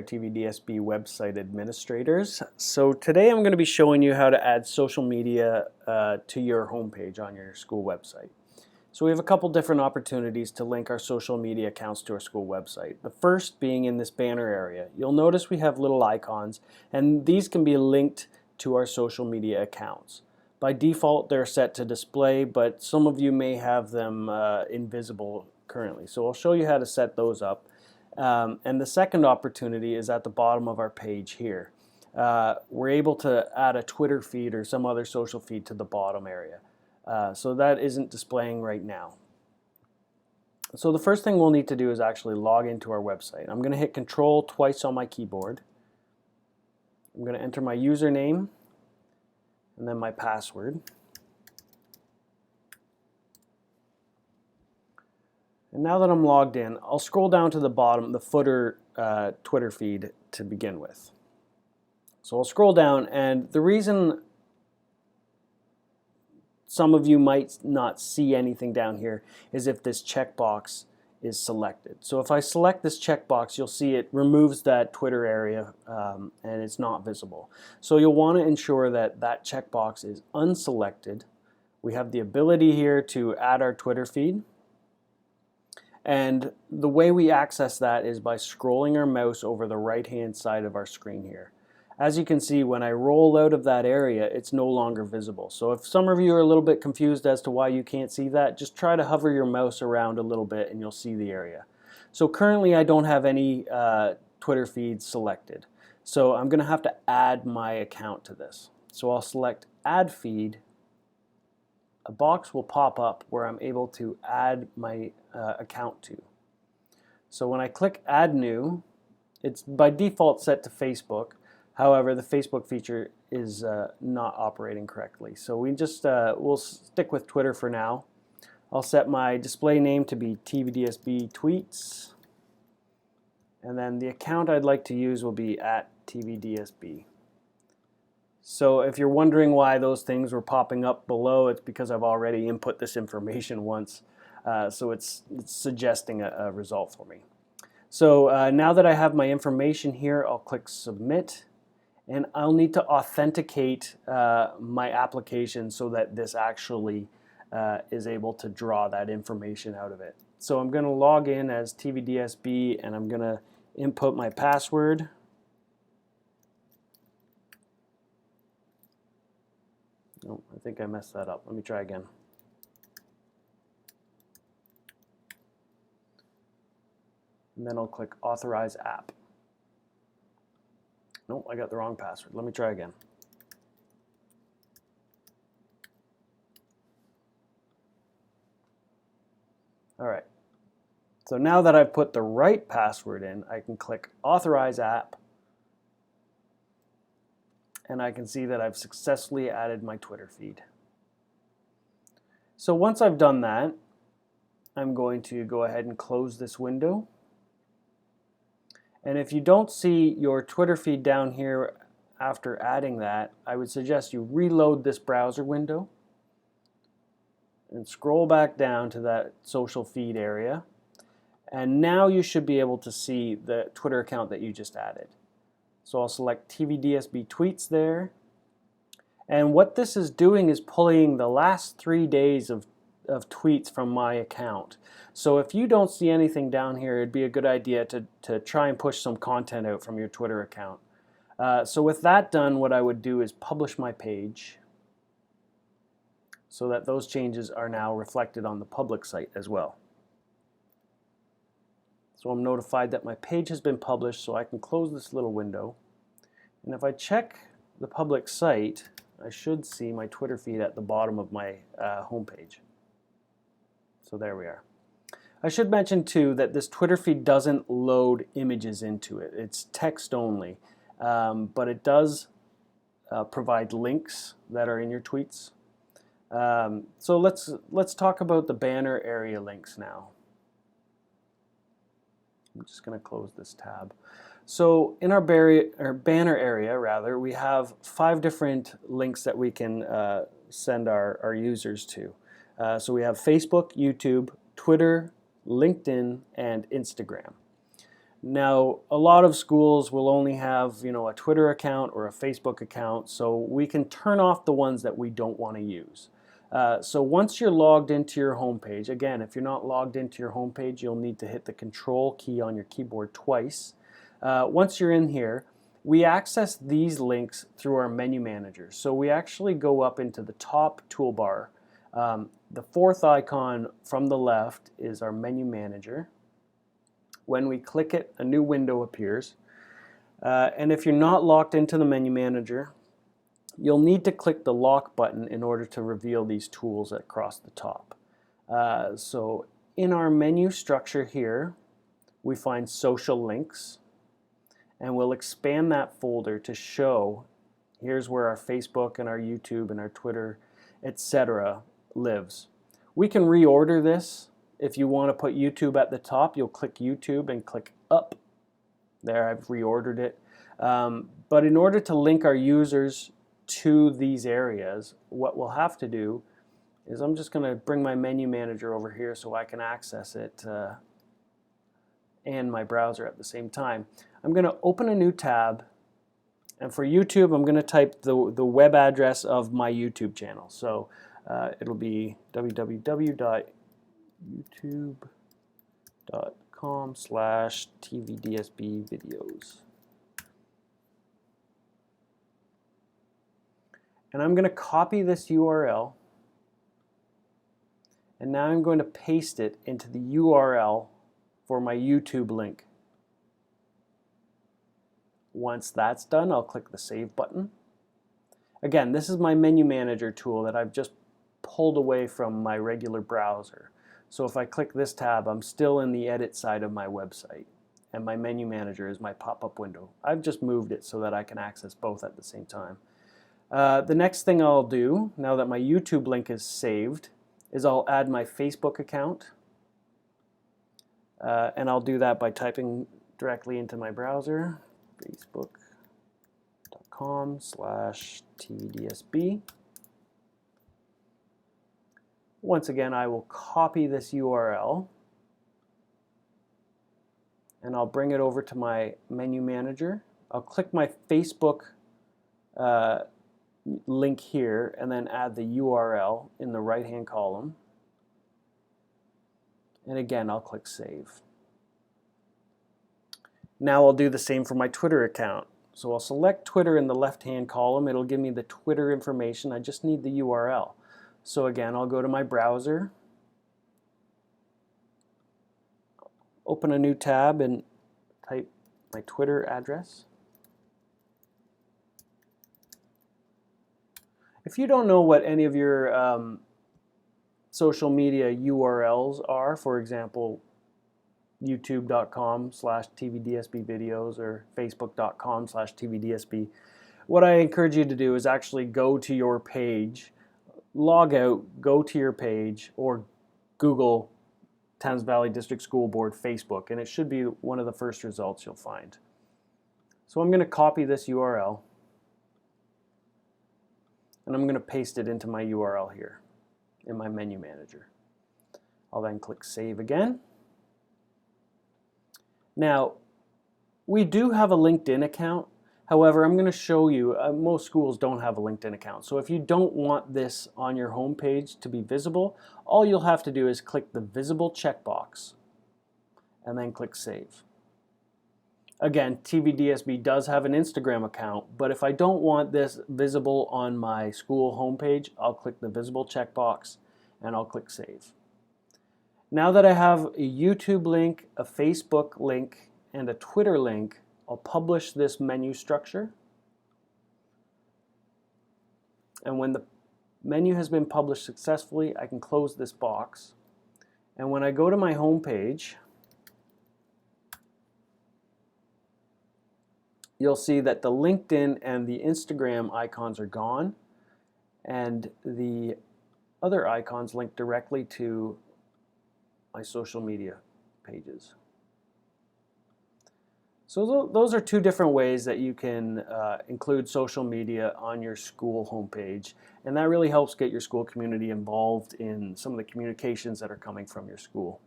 TVDSB website administrators. So today I'm going to be showing you how to add social media to your homepage on your school website. So we have a couple different opportunities to link our social media accounts to our school website. The first being in this banner area. You'll notice we have little icons, and these can be linked to our social media accounts. By default they're set to display, but some of you may have them invisible currently. So I'll show you how to set those up. And the second opportunity is at the bottom of our page here. We're able to add a Twitter feed or some other social feed to the bottom area. So that isn't displaying right now. So the first thing we'll need to do is actually log into our website. I'm going to hit Control twice on my keyboard. I'm going to enter my username and then my password. And now that I'm logged in, I'll scroll down to the bottom, the footer Twitter feed to begin with. So I'll scroll down, and the reason some of you might not see anything down here is if this checkbox is selected. So if I select this checkbox, you'll see it removes that Twitter area and it's not visible. So you'll want to ensure that that checkbox is unselected. We have the ability here to add our Twitter feed. And the way we access that is by scrolling our mouse over the right-hand side of our screen here. As you can see, when I roll out of that area, it's no longer visible. So if some of you are a little bit confused as to why you can't see that, just try to hover your mouse around a little bit and you'll see the area. So currently I don't have any Twitter feeds selected. So I'm going to have to add my account to this. So I'll select Add Feed. A box will pop up where I'm able to add my account to. So when I click Add New, it's by default set to Facebook. However, the Facebook feature is not operating correctly. So we'll stick with Twitter for now. I'll set my display name to be TVDSB Tweets. And then the account I'd like to use will be @TVDSB. So if you're wondering why those things were popping up below, it's because I've already input this information once. So it's suggesting a result for me. So now that I have my information here, I'll click Submit. And I'll need to authenticate my application so that this actually is able to draw that information out of it. So I'm going to log in as TVDSB and I'm going to input my password. Oh, I think I messed that up. Let me try again. And then I'll click Authorize App. Nope, I got the wrong password. Let me try again. All right. So now that I've put the right password in, I can click Authorize App. And I can see that I've successfully added my Twitter feed. So once I've done that, I'm going to go ahead and close this window. And if you don't see your Twitter feed down here after adding that, I would suggest you reload this browser window and scroll back down to that social feed area. And now you should be able to see the Twitter account that you just added. So I'll select TVDSB Tweets there. And what this is doing is pulling the last 3 days of tweets from my account. So if you don't see anything down here, it'd be a good idea to try and push some content out from your Twitter account. So with that done, what I would do is publish my page so that those changes are now reflected on the public site as well. So I'm notified that my page has been published, so I can close this little window. And if I check the public site, I should see my Twitter feed at the bottom of my homepage. So there we are. I should mention too that this Twitter feed doesn't load images into it. It's text only, but it does provide links that are in your tweets. So let's talk about the banner area links now. I'm just going to close this tab. So in our banner area, we have 5 different links that we can send our users to. So we have Facebook, YouTube, Twitter, LinkedIn, and Instagram. Now, a lot of schools will only have, a Twitter account or a Facebook account, so we can turn off the ones that we don't want to use. So once you're logged into your homepage, again, if you're not logged into your homepage, you'll need to hit the Control key on your keyboard twice. Once you're in here, we access these links through our menu manager. So we actually go up into the top toolbar. The fourth icon from the left is our menu manager. When we click it, a new window appears. And if you're not locked into the menu manager, you'll need to click the lock button in order to reveal these tools across the top. So in our menu structure here, we find social links, and we'll expand that folder to show here's where our Facebook and our YouTube and our Twitter, etc. lives. We can reorder this. If you want to put YouTube at the top, you'll click YouTube and click up. There, I've reordered it. But in order to link our users to these areas, what we'll have to do is I'm just going to bring my menu manager over here so I can access it and my browser at the same time. I'm going to open a new tab, and for YouTube I'm going to type the web address of my YouTube channel. So it'll be www.youtube.com/tvdsbvideos. And I'm going to copy this URL, and now I'm going to paste it into the URL for my YouTube link. Once that's done, I'll click the Save button. Again, this is my menu manager tool that I've just pulled away from my regular browser. So if I click this tab, I'm still in the edit side of my website, and my menu manager is my pop-up window. I've just moved it so that I can access both at the same time. The next thing I'll do, now that my YouTube link is saved, is I'll add my Facebook account. And I'll do that by typing directly into my browser, facebook.com/tvdsb. Once again, I will copy this URL, and I'll bring it over to my menu manager. I'll click my Facebook link here and then add the URL in the right-hand column. And again, I'll click Save. Now I'll do the same for my Twitter account. So I'll select Twitter in the left-hand column. It'll give me the Twitter information. I just need the URL. So again, I'll go to my browser, open a new tab, and type my Twitter address. If you don't know what any of your social media URLs are, for example, youtube.com/tvdsbvideos or facebook.com/tvdsb, what I encourage you to do is actually go to your page, log out, go to your page, or Google Thames Valley District School Board Facebook, and it should be one of the first results you'll find. So I'm going to copy this URL, and I'm going to paste it into my URL here in my menu manager. I'll then click Save again. Now, we do have a LinkedIn account. However, I'm going to show you, most schools don't have a LinkedIn account. So if you don't want this on your home page to be visible, all you'll have to do is click the visible checkbox and then click Save. Again, TVDSB does have an Instagram account, but if I don't want this visible on my school homepage, I'll click the visible checkbox and I'll click Save. Now that I have a YouTube link, a Facebook link, and a Twitter link, I'll publish this menu structure. And when the menu has been published successfully, I can close this box. And when I go to my home page, you'll see that the LinkedIn and the Instagram icons are gone, and the other icons link directly to my social media pages. So those are two different ways that you can include social media on your school homepage, and that really helps get your school community involved in some of the communications that are coming from your school.